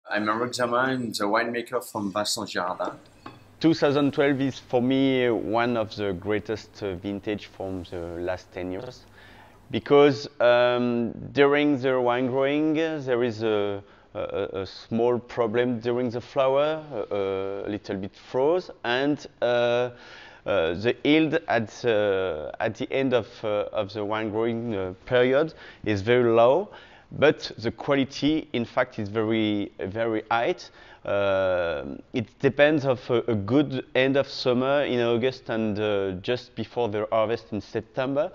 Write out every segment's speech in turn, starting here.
I'm Eric Germain, the winemaker from Vincent Girardin. 2012 is for me one of the greatest vintage from the last 10 years because during the wine growing there is a small problem during the flower, a little bit froze, and the yield at the end of the wine growing period is very low, but the quality in fact is very high. It depends of a good end of summer in August and just before the harvest in September.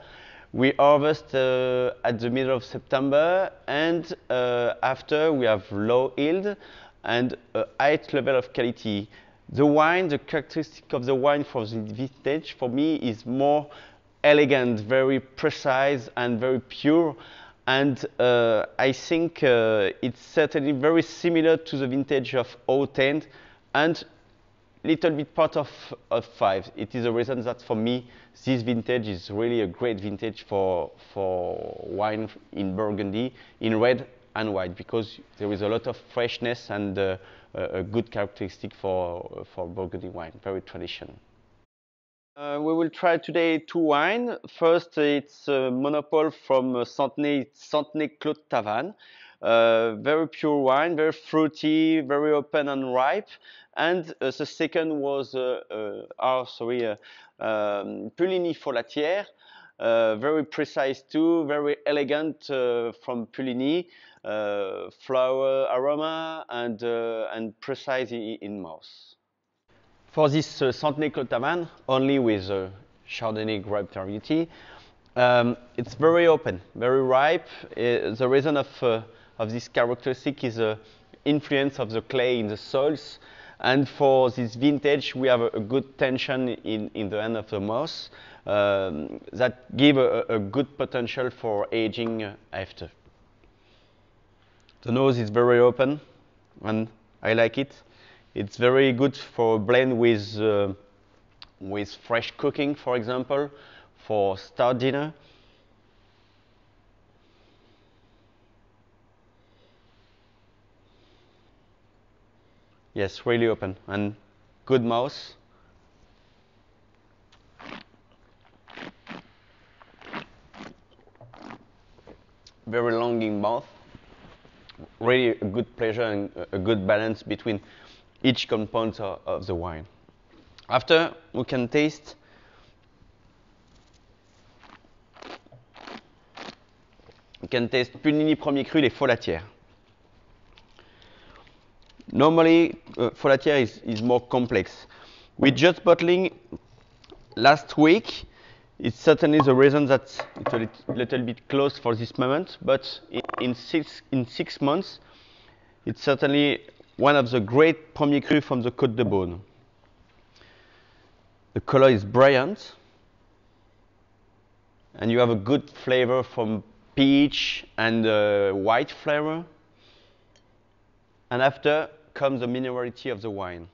We harvest at the middle of September, and after we have low yield and a high level of quality. The wine, the characteristic of the wine for the vintage, for me, is more elegant, very precise, and very pure. And I think it's certainly very similar to the vintage of 010 and little bit part of 5. It is a reason that for me this vintage is really a great vintage for wine in Burgundy, in red and white, because there is a lot of freshness and a good characteristic for Burgundy wine, very traditional. We will try today two wines. First, it's Monopole from Centenay-Claude Tavannes. Very pure wine, very fruity, very open and ripe. And the second was Puligny Folatière, very precise too, very elegant from Puligny, flower aroma and precise in mouth. For this Centenay-Claude Tavannes, only with Chardonnay grape variety, it's very open, very ripe. The reason of this characteristic is the influence of the clay in the soils. And for this vintage, we have a good tension in the end of the mouth that give a good potential for aging after. The nose is very open, and I like it. It's very good for a blend with fresh cooking, for example, for star dinner. Yes, really open and good mouth. Very long in mouth. Really a good pleasure and a good balance between each component of the wine. After, we can taste Puligny Premier Cru des Folatières. Normally, Folatière is more complex. We just bottling last week. It's certainly the reason that it's a little bit close for this moment, but in 6 months, it's certainly one of the great Premier Cru from the Côte de Beaune. The color is brilliant, and you have a good flavor from peach and white flavor. And after comes the minerality of the wine.